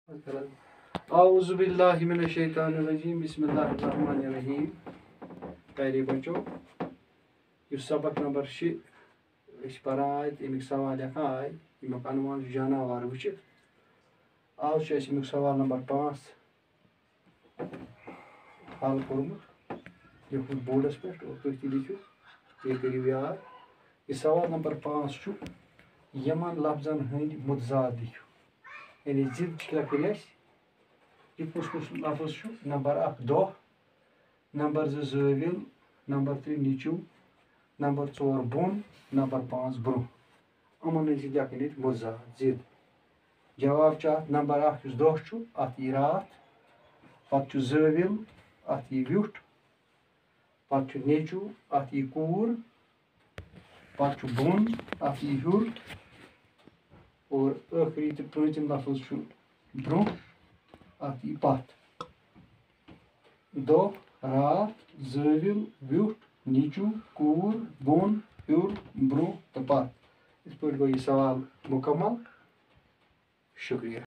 اعوذ باللہ من الشیطان الرجیم بسم اللہ الرحمن الرحیم. پیارے بچو یہ سبق نمبر 6 اس پران آئے امیک سوال لکھان آئے امیک عنوان جاناوار وچھت. آج امیک سوال نمبر 5 حل کورمت لیکھمت بورڈس پہ اور تھی تہ لکھو یہ کرو یاد. یہ سوال نمبر 5 یمن لفظن ہند متضاد لکھو یعنی ضد کیا کر یہ کس کس لفظ نمبر 1 دہ نمبر 2 زٲوِل نمبر 3 نیچو نمبر 4 بون نمبر 5 برو یمن ہند لیکھن یہ متضاد ضد. جواب ات نمبر 1 یس دہ ات یی رات پتہ زٲوِل ات یی ویوٹھ پتہ نیچو ات یی کوٗر پتہ بون ات یی ہیوٚر اور ٲخری تہٕ پوٗنٛژِم لفظ برونٛہہ ات یی پتھ. دہ رات زٲوِل ویوٹھ نیچو کوٗر بون ہیوٚر برونٛہہ تہٕ پتھ. یِتھ پٲٹھۍ گوٚو یہِ سوال مکمل. شکریہ.